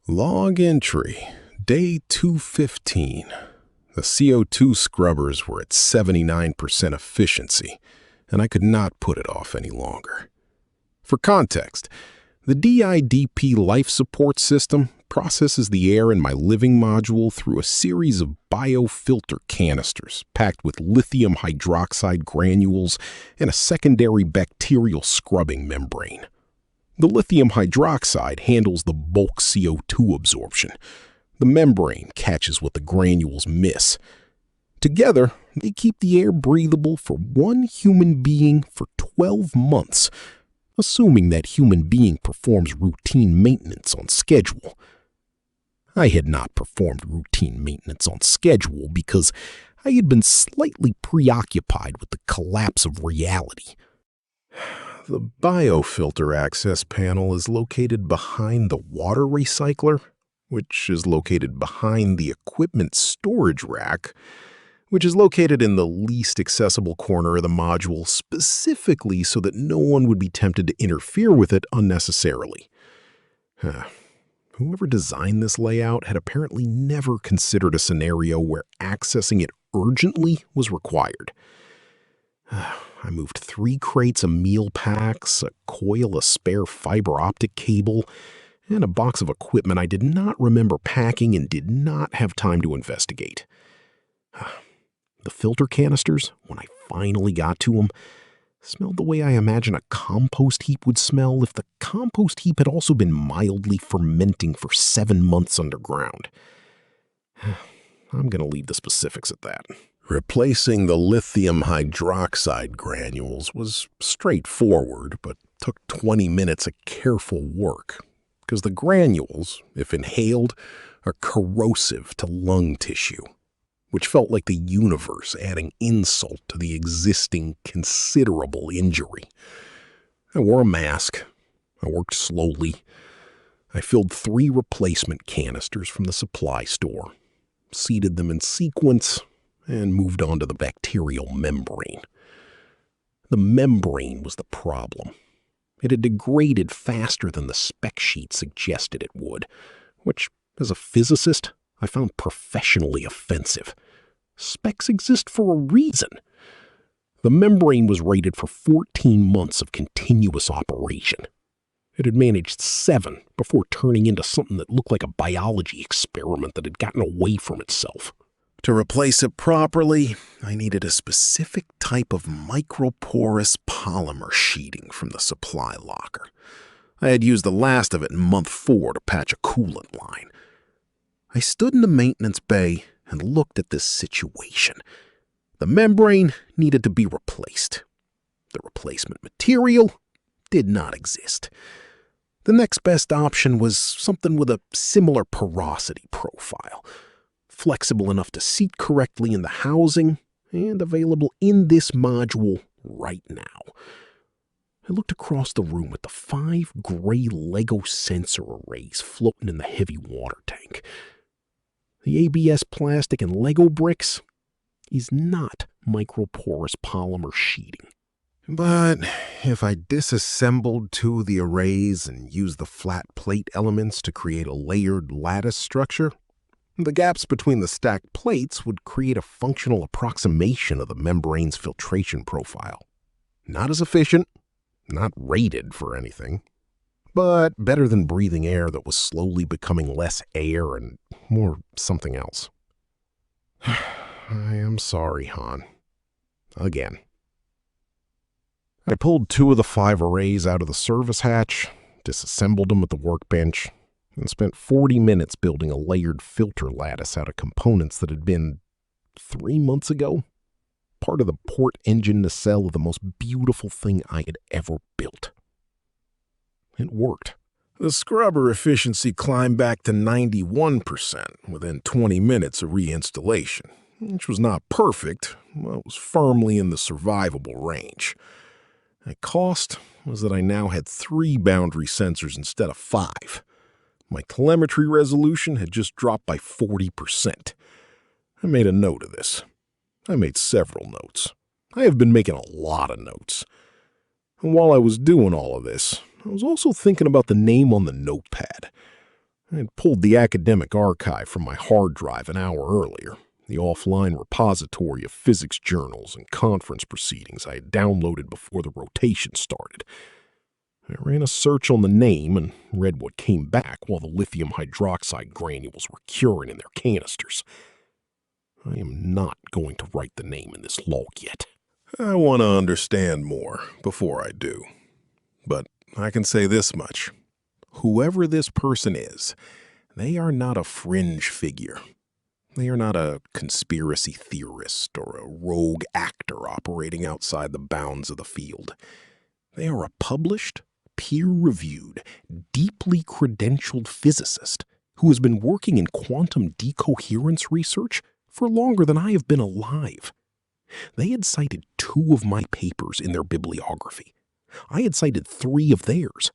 Log entry, day 215. The CO2 scrubbers were at 79% efficiency, and I could not put it off any longer. For context, the DIDP life support system processes the air in my living module through a series of biofilter canisters packed with lithium hydroxide granules and a secondary bacterial scrubbing membrane. The lithium hydroxide handles the bulk CO2 absorption. The membrane catches what the granules miss. Together, they keep the air breathable for one human being for 12 months, assuming that human being performs routine maintenance on schedule. I had not performed routine maintenance on schedule because I had been slightly preoccupied with the collapse of reality. The biofilter access panel is located behind the water recycler, which is located behind the equipment storage rack, which is located in the least accessible corner of the module specifically so that no one would be tempted to interfere with it unnecessarily. Whoever designed this layout had apparently never considered a scenario where accessing it urgently was required. I moved 3 crates of meal packs, a coil of spare fiber optic cable, and a box of equipment I did not remember packing and did not have time to investigate. The filter canisters, when I finally got to them, smelled the way I imagine a compost heap would smell if the compost heap had also been mildly fermenting for 7 months underground. I'm going to leave the specifics at that. Replacing the lithium hydroxide granules was straightforward, but took 20 minutes of careful work, because the granules, if inhaled, are corrosive to lung tissue, which felt like the universe adding insult to the existing considerable injury. I wore a mask. I worked slowly. I filled 3 replacement canisters from the supply store, seeded them in sequence, and moved on to the bacterial membrane. The membrane was the problem. It had degraded faster than the spec sheet suggested it would, which, as a physicist, I found professionally offensive. Specs exist for a reason. The membrane was rated for 14 months of continuous operation. It had managed 7 before turning into something that looked like a biology experiment that had gotten away from itself. To replace it properly, I needed a specific type of microporous polymer sheeting from the supply locker. I had used the last of it in month 4 to patch a coolant line. I stood in the maintenance bay and looked at this situation. The membrane needed to be replaced. The replacement material did not exist. The next best option was something with a similar porosity profile, flexible enough to seat correctly in the housing, and available in this module right now. I looked across the room at the 5 gray Lego sensor arrays floating in the heavy water tank. The ABS plastic and Lego bricks is not microporous polymer sheeting. But if I disassembled 2 of the arrays and used the flat plate elements to create a layered lattice structure, the gaps between the stacked plates would create a functional approximation of the membrane's filtration profile. Not as efficient, not rated for anything, but better than breathing air that was slowly becoming less air and more something else. I am sorry, Han. Again. I pulled 2 of the 5 arrays out of the service hatch, disassembled them at the workbench, and spent 40 minutes building a layered filter lattice out of components that had been, 3 months ago, part of the port engine nacelle of the most beautiful thing I had ever built. It worked. The scrubber efficiency climbed back to 91% within 20 minutes of reinstallation, which was not perfect, but was firmly in the survivable range. The cost was that I now had 3 boundary sensors instead of 5. My telemetry resolution had just dropped by 40%. I made a note of this. I made several notes. I have been making a lot of notes. And while I was doing all of this, I was also thinking about the name on the notepad. I had pulled the academic archive from my hard drive an hour earlier, the offline repository of physics journals and conference proceedings I had downloaded before the rotation started. I ran a search on the name and read what came back while the lithium hydroxide granules were curing in their canisters. I am not going to write the name in this log yet. I want to understand more before I do. But I can say this much. Whoever this person is, they are not a fringe figure. They are not a conspiracy theorist or a rogue actor operating outside the bounds of the field. They are a published, peer-reviewed, deeply credentialed physicist who has been working in quantum decoherence research for longer than I have been alive. They had cited 2 of my papers in their bibliography. I had cited 3 of theirs.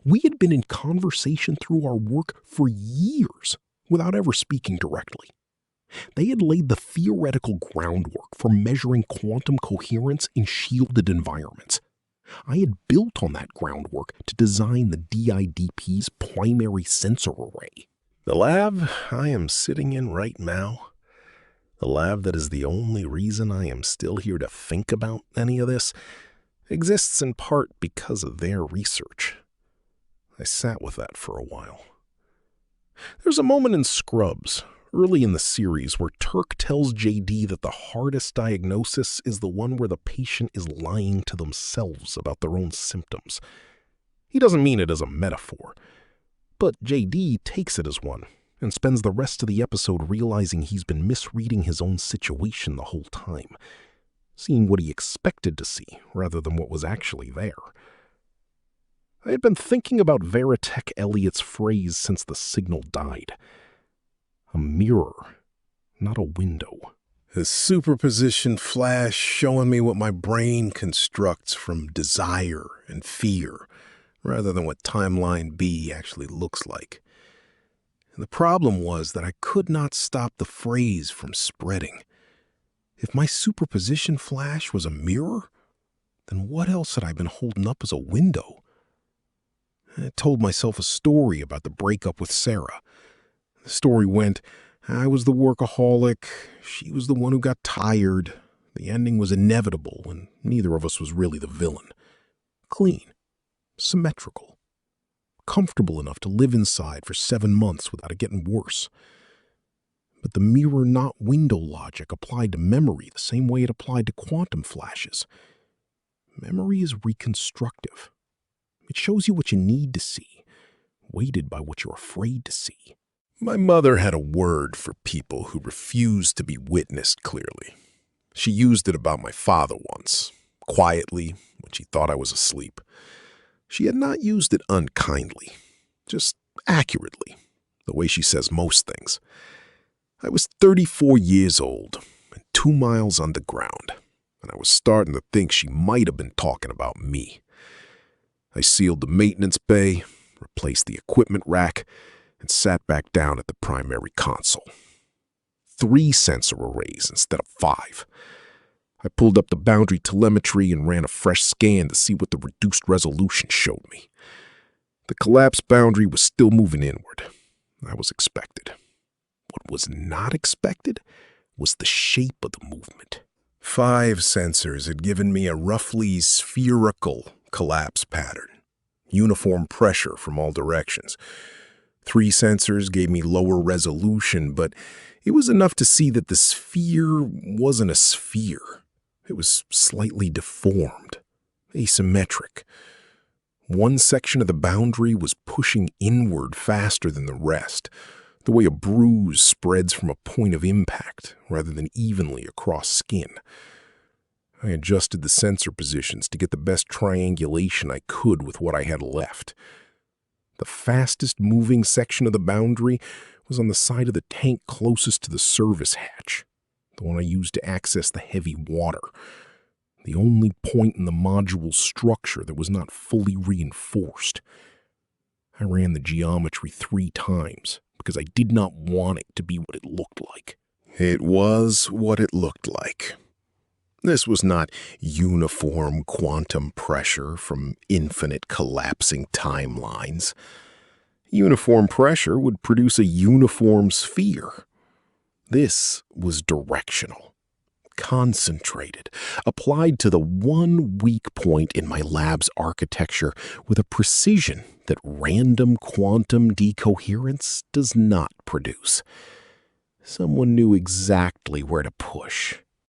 We had been in conversation through our work for years without ever speaking directly. They had laid the theoretical groundwork for measuring quantum coherence in shielded environments. I had built on that groundwork to design the DIDP's primary sensor array. The lab I am sitting in right now, the lab that is the only reason I am still here to think about any of this, exists in part because of their research. I sat with that for a while. There's a moment in Scrubs, early in the series, where Turk tells JD that the hardest diagnosis is the one where the patient is lying to themselves about their own symptoms. He doesn't mean it as a metaphor, but JD takes it as one and spends the rest of the episode realizing he's been misreading his own situation the whole time, seeing what he expected to see rather than what was actually there. I had been thinking about Veritech Elliot's phrase since the signal died. A mirror, not a window. A superposition flash showing me what my brain constructs from desire and fear, rather than what timeline B actually looks like. And the problem was that I could not stop the phrase from spreading. If my superposition flash was a mirror, then what else had I been holding up as a window? I told myself a story about the breakup with Sarah. The story went, I was the workaholic, she was the one who got tired, the ending was inevitable, and neither of us was really the villain. Clean, symmetrical, comfortable enough to live inside for 7 months without it getting worse. But the mirror not window logic applied to memory the same way it applied to quantum flashes. Memory is reconstructive. It shows you what you need to see, weighted by what you're afraid to see. My mother had a word for people who refused to be witnessed clearly. She used it about my father once, quietly, when she thought I was asleep. She had not used it unkindly, just accurately, the way she says most things. I was 34 years old and 2 miles underground, and I was starting to think she might have been talking about me. I sealed the maintenance bay, replaced the equipment rack, and sat back down at the primary console. 3 sensor arrays instead of 5. I pulled up the boundary telemetry and ran a fresh scan to see what the reduced resolution showed me. The collapsed boundary was still moving inward. That was expected. What was not expected was the shape of the movement. 5 sensors had given me a roughly spherical collapse pattern, uniform pressure from all directions. 3 sensors gave me lower resolution, but it was enough to see that the sphere wasn't a sphere. It was slightly deformed, asymmetric. One section of the boundary was pushing inward faster than the rest, the way a bruise spreads from a point of impact rather than evenly across skin. I adjusted the sensor positions to get the best triangulation I could with what I had left. The fastest moving section of the boundary was on the side of the tank closest to the service hatch, the one I used to access the heavy water, the only point in the module's structure that was not fully reinforced. I ran the geometry 3 times because I did not want it to be what it looked like. It was what it looked like. This was not uniform quantum pressure from infinite collapsing timelines. Uniform pressure would produce a uniform sphere. This was directional, concentrated, applied to the one weak point in my lab's architecture with a precision that random quantum decoherence does not produce. Someone knew exactly where to push,